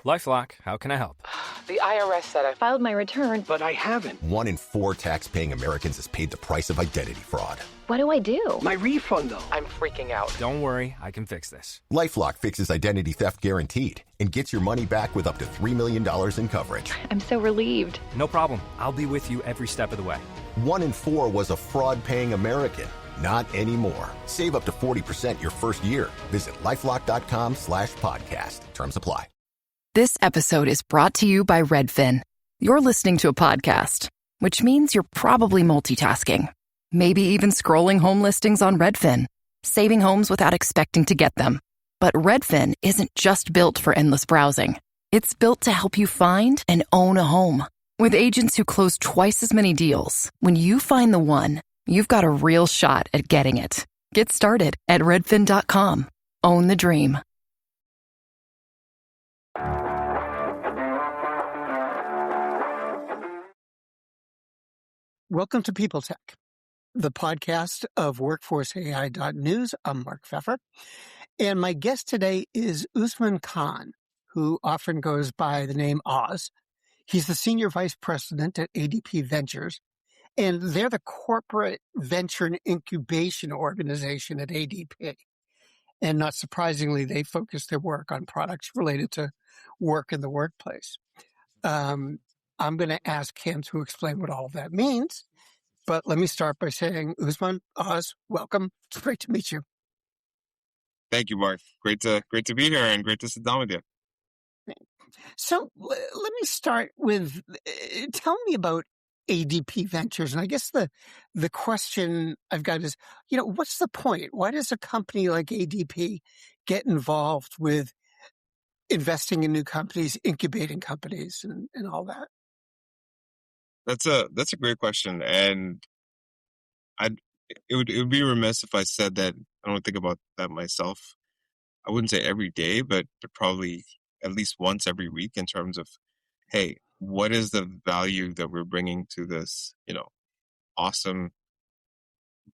LifeLock, how can I help? The IRS said I filed my return, But I haven't. 1 in 4 tax-paying Americans has paid the price of identity fraud. What do I do? My refund, though. I'm freaking out. Don't worry, I can fix this. LifeLock fixes identity theft guaranteed and gets your money back with up to $3 million in coverage. I'm so relieved. No problem. I'll be with you every step of the way. 1 in 4 was a fraud-paying American. Not anymore. Save up to 40% your first year. Visit LifeLock.com/podcast. Terms apply. This episode is brought to you by Redfin. You're listening to a podcast, which means you're probably multitasking. Maybe even scrolling home listings on Redfin, saving homes without expecting to get them. But Redfin isn't just built for endless browsing. It's built to help you find and own a home. With agents who close twice as many deals, when you find the one, you've got a real shot at getting it. Get started at redfin.com. Own the dream. Welcome to People Tech, the podcast of WorkforceAI.news. I'm Mark Pfeffer, and my guest today is Usman Khan, who often goes by the name Oz. He's the Senior Vice President at ADP Ventures, and they're the corporate venture and incubation organization at ADP. And not surprisingly, they focus their work on products related to work in the workplace. I'm going to ask him to explain what all of that means. But let me start by saying, Usman, Oz, welcome. It's great to meet you. Thank you, Mark. Great to be here and great to sit down with you. So let me start with, tell me about ADP Ventures. And I guess the question I've got is, what's the point? Why does a company like ADP get involved with investing in new companies, incubating companies, and all that? That's a great question, and it would be remiss if I said that I don't think about that myself. I wouldn't say every day, but probably at least once every week in terms of, hey, what is the value that we're bringing to this, awesome,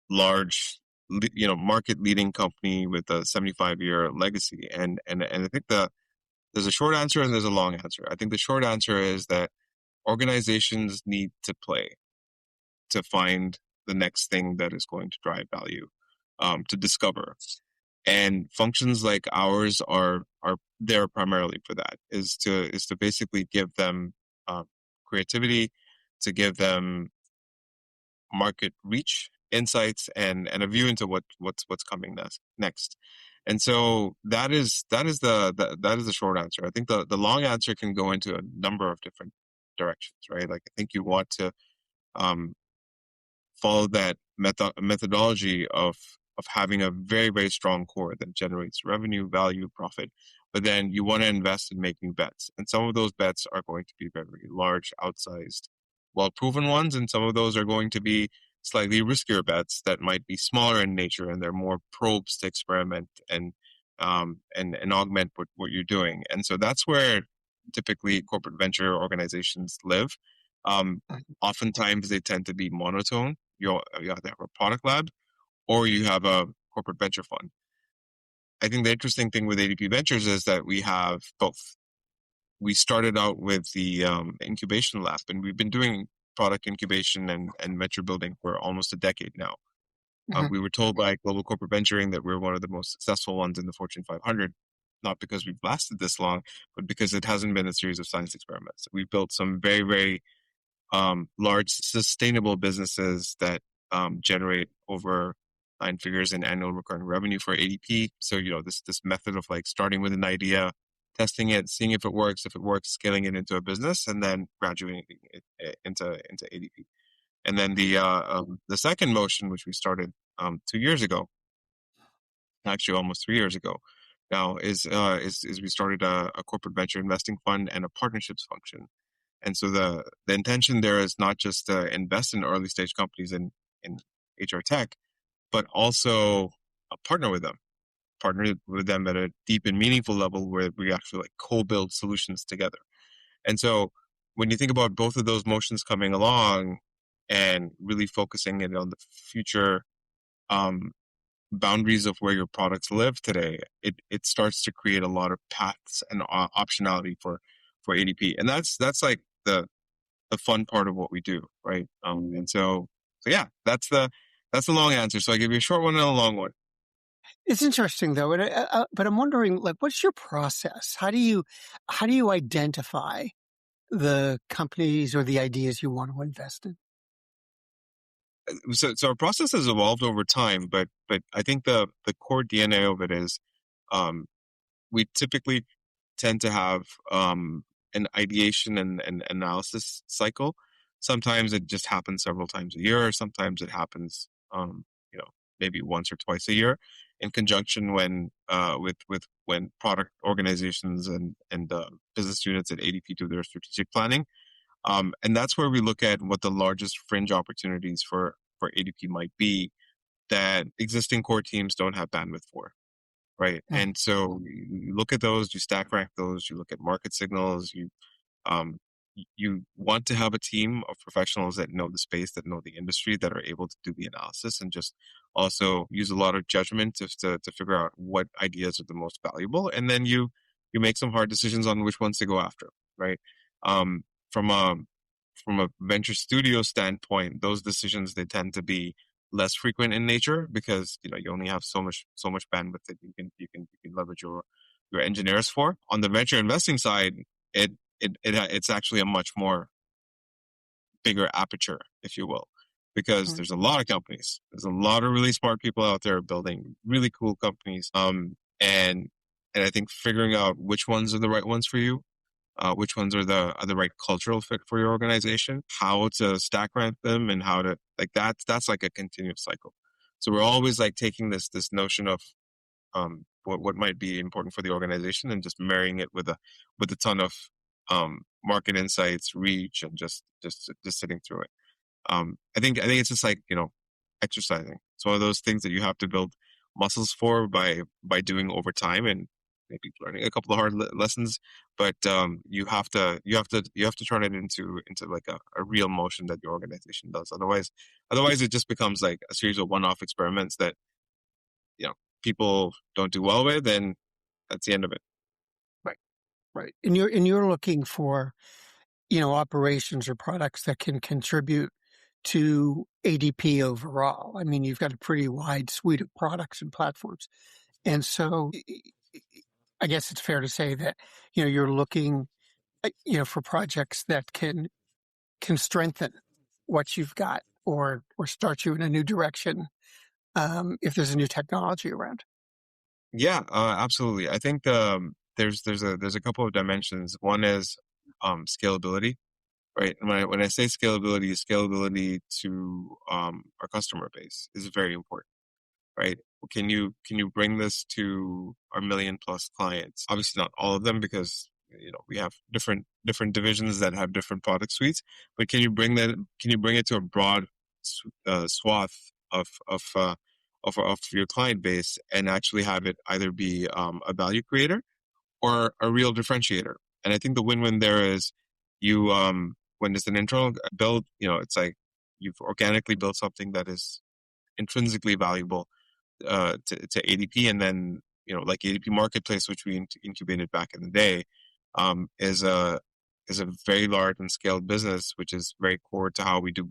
large, market-leading company with a 75-year legacy? And I think there's a short answer and there's a long answer. I think the short answer is that organizations need to play to find the next thing that is going to drive value, to discover. And functions like ours are there primarily for that, is to basically give them creativity, to give them market reach, insights, and a view into what's coming next. And so that is the short answer. I think the long answer can go into a number of different directions, right? Like, I think you want to follow that methodology of having a very, very strong core that generates revenue, value, profit, but then you want to invest in making bets. And some of those bets are going to be very, very large, outsized, well-proven ones, and some of those are going to be slightly riskier bets that might be smaller in nature, and they're more probes to experiment and augment what you're doing. And so that's where typically corporate venture organizations live. Oftentimes they tend to be monotone. You either have a product lab or you have a corporate venture fund. I think the interesting thing with ADP Ventures is that we have both. We started out with the incubation lab, and we've been doing product incubation and venture building for almost a decade now. We were told by Global Corporate Venturing that we're one of the most successful ones in the Fortune 500, not because we've lasted this long, but because it hasn't been a series of science experiments. We've built some very, very large, sustainable businesses that generate over 9 figures in annual recurring revenue for ADP. So, this method of like starting with an idea, testing it, seeing if it works, scaling it into a business, and then graduating it into ADP. And then the second motion, which we started 2 years ago, actually almost 3 years ago now, is we started a corporate venture investing fund and a partnerships function. And so the intention there is not just to invest in early stage companies in HR tech, but also partner with them at a deep and meaningful level where we actually like co-build solutions together. And so when you think about both of those motions coming along and really focusing it on the future boundaries of where your products live today, it starts to create a lot of paths and optionality for ADP, and that's like the fun part of what we do, right? And so yeah, that's the long answer. So I give you a short one and a long one. It's interesting though, but I'm wondering, like, what's your process? How do you identify the companies or the ideas you want to invest in? So our process has evolved over time, but I think the core DNA of it is, we typically tend to have an ideation and analysis cycle. Sometimes it just happens several times a year. Sometimes it happens, you know, maybe once or twice a year, in conjunction with when product organizations and business units at ADP do their strategic planning. And that's where we look at what the largest fringe opportunities for ADP might be that existing core teams don't have bandwidth for. Right. Mm. And so you look at those, you stack rank those, you look at market signals, um, you want to have a team of professionals that know the space, that know the industry, that are able to do the analysis and just also use a lot of judgment to figure out what ideas are the most valuable. And then you make some hard decisions on which ones to go after. Right. Um, from a venture studio standpoint, those decisions, they tend to be less frequent in nature because you only have so much bandwidth that you can leverage your engineers for. On the venture investing side, it's actually a much more bigger aperture, if you will, because there's a lot of companies, there's a lot of really smart people out there building really cool companies, and I think figuring out which ones are the right ones for you, which ones are the right cultural fit for your organization, how to stack rank them, and how to that's like a continuous cycle. So we're always like taking this notion of what might be important for the organization and just marrying it with a ton of market insights, reach, and just sitting through it. I think it's just like exercising. It's one of those things that you have to build muscles for by doing over time and maybe learning a couple of hard lessons, but you have to turn it into like a real motion that your organization does. Otherwise it just becomes like a series of one-off experiments that people don't do well with, and that's the end of it. Right. And you're looking for, operations or products that can contribute to ADP overall. I mean, you've got a pretty wide suite of products and platforms. And so I guess it's fair to say that, you're looking, for projects that can strengthen what you've got or start you in a new direction, if there's a new technology around. Yeah, absolutely. I think there's a couple of dimensions. One is scalability, right? And when I say scalability to our customer base is very important, right? Can you bring this to our million plus clients? Obviously not all of them, because we have different divisions that have different product suites, but can you bring it to a broad swath of your client base and actually have it either be a value creator or a real differentiator? And I think the win-win there is you when it's an internal build, it's like you've organically built something that is intrinsically valuable to ADP, and then like ADP Marketplace, which we incubated back in the day, is a very large and scaled business, which is very core to how we do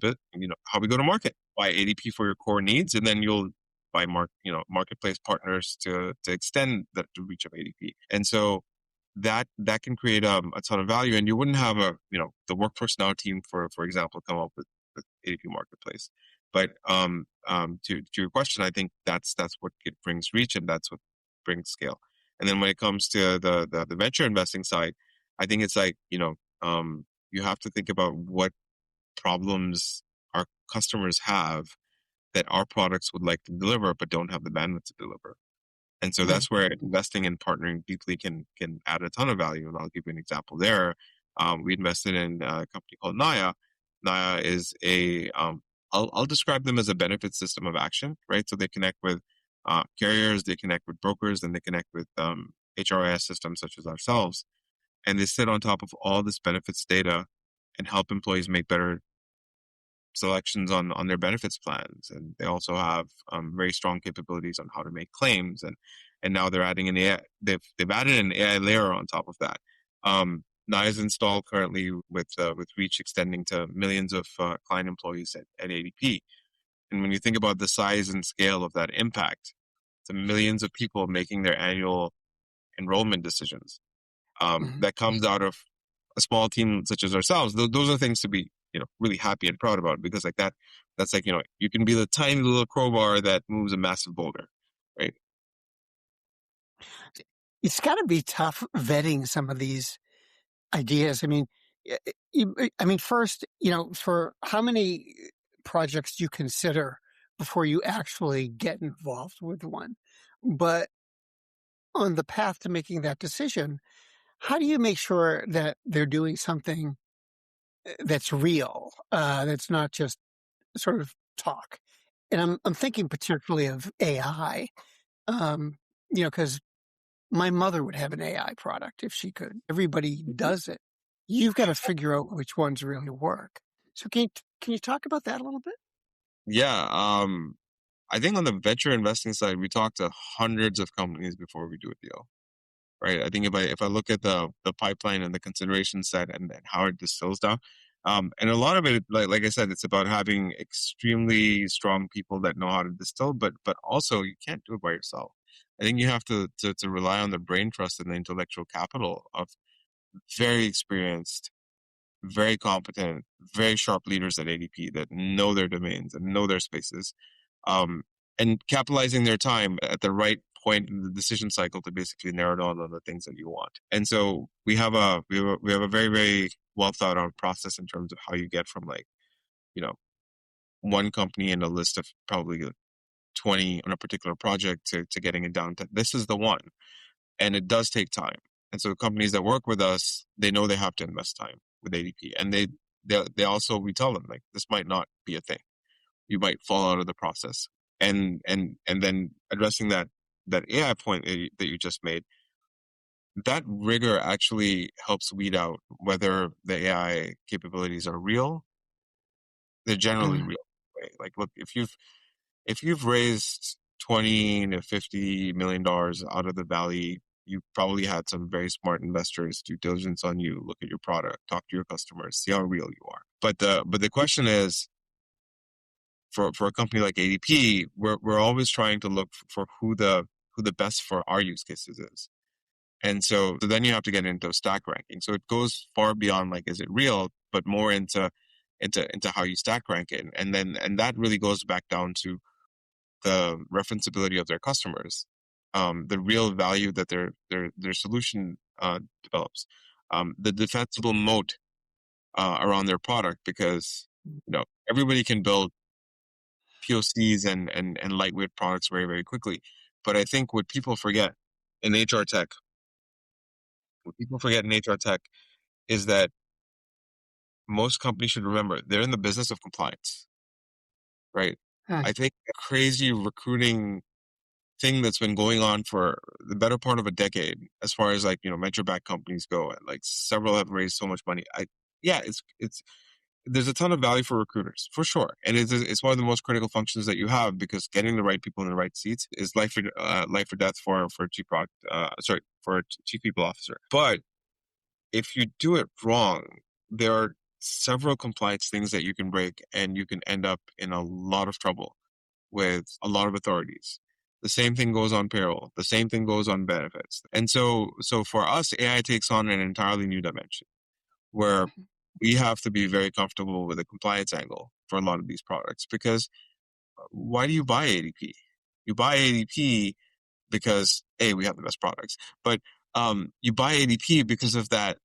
how we go to market. Buy ADP for your core needs, and then you'll buy marketplace partners to extend the reach of ADP. And so that can create a ton of value, and you wouldn't have the Workforce Now team, for example, come up with ADP Marketplace. But to your question, I think that's what it brings reach, and that's what brings scale. And then when it comes to the venture investing side, I think it's like you have to think about what problems our customers have that our products would like to deliver but don't have the bandwidth to deliver. And so that's where investing and partnering deeply can add a ton of value. And I'll give you an example there. We invested in a company called Naya. Naya is I'll describe them as a benefit system of action, right? So they connect with carriers, they connect with brokers, and they connect with HRIS systems such as ourselves. And they sit on top of all this benefits data and help employees make better selections on their benefits plans, and they also have very strong capabilities on how to make claims, and now they're adding an AI. They've added an AI layer on top of that. Now is installed currently with reach extending to millions of client employees at ADP. And when you think about the size and scale of that impact, to millions of people making their annual enrollment decisions, that comes out of a small team such as ourselves. Those are things to be, really happy and proud about, because like that's like, you can be the tiny little crowbar that moves a massive boulder, right? It's got to be tough vetting some of these ideas. I mean, first, for how many projects do you consider before you actually get involved with one? But on the path to making that decision, how do you make sure that they're doing something that's real, that's not just sort of talk? And I'm thinking particularly of AI, because my mother would have an AI product if she could. Everybody does it. You've got to figure out which ones really work. So can you talk about that a little bit? Yeah. I think on the venture investing side, we talk to hundreds of companies before we do a deal, right? I think if I look at the pipeline and the consideration set and how it distills down, and a lot of it, like I said, it's about having extremely strong people that know how to distill, but also you can't do it by yourself. I think you have to rely on the brain trust and the intellectual capital of very experienced, very competent, very sharp leaders at ADP that know their domains and know their spaces, and capitalizing their time at the right point in the decision cycle to basically narrow down on the things that you want. And so we have a very, very well thought out process in terms of how you get from one company in a list of probably 20 on a particular project to getting it down to this is the one. And it does take time. And so companies that work with us, they know they have to invest time with ADP. And they also, we tell them, like, this might not be a thing. You might fall out of the process. And then addressing that AI point that you just made, that rigor actually helps weed out whether the AI capabilities are real. They're generally real. Right? Like, look, if you've raised $20 to $50 million out of the valley, you probably had some very smart investors do diligence on you, look at your product, talk to your customers, see how real you are. But the question is, for a company like ADP, we're always trying to look for who the best for our use cases is. And so then you have to get into stack ranking. So it goes far beyond like, is it real, but more into how you stack rank it. And that really goes back down to the referenceability of their customers, the real value that their solution develops, the defensible moat around their product, because everybody can build POCs and lightweight products very, very quickly. But I think what people forget in HR tech is that most companies should remember they're in the business of compliance, right? I think a crazy recruiting thing that's been going on for the better part of a decade, as far as venture-backed companies go, and like several have raised so much money. It's there's a ton of value for recruiters, for sure, and it's one of the most critical functions that you have, because getting the right people in the right seats is life or death for a chief for a chief people officer. But if you do it wrong, there are several compliance things that you can break, and you can end up in a lot of trouble with a lot of authorities. The same thing goes on payroll. The same thing goes on benefits. And so for us, AI takes on an entirely new dimension where we have to be very comfortable with the compliance angle for a lot of these products. Because why do you buy ADP? You buy ADP because, A, we have the best products, but you buy ADP because of that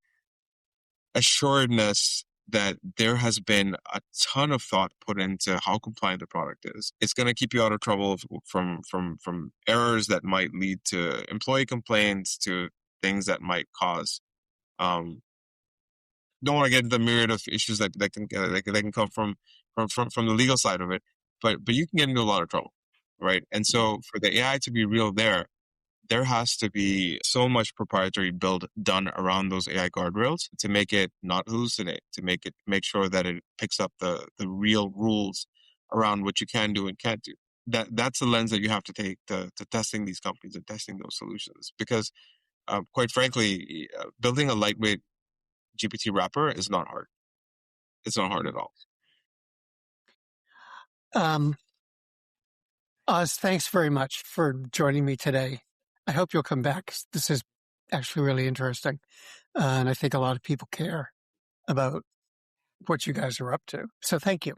assuredness that there has been a ton of thought put into how compliant the product is. It's going to keep you out of trouble from errors that might lead to employee complaints, to things that might cause. Don't want to get into the myriad of issues that can come from the legal side of it, but you can get into a lot of trouble, right? And so for the AI to be real there, there has to be so much proprietary build done around those AI guardrails to make it not hallucinate, to make sure that it picks up the real rules around what you can do and can't do. That's the lens that you have to take to testing these companies and testing those solutions. Because quite frankly, building a lightweight GPT wrapper is not hard. It's not hard at all. Oz, thanks very much for joining me today. I hope you'll come back. This is actually really interesting. And I think a lot of people care about what you guys are up to. So thank you.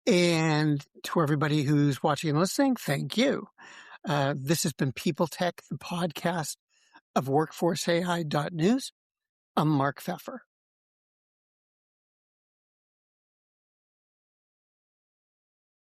And to everybody who's watching and listening, thank you. This has been People Tech, the podcast of WorkforceAI.news. I'm Mark Pfeffer.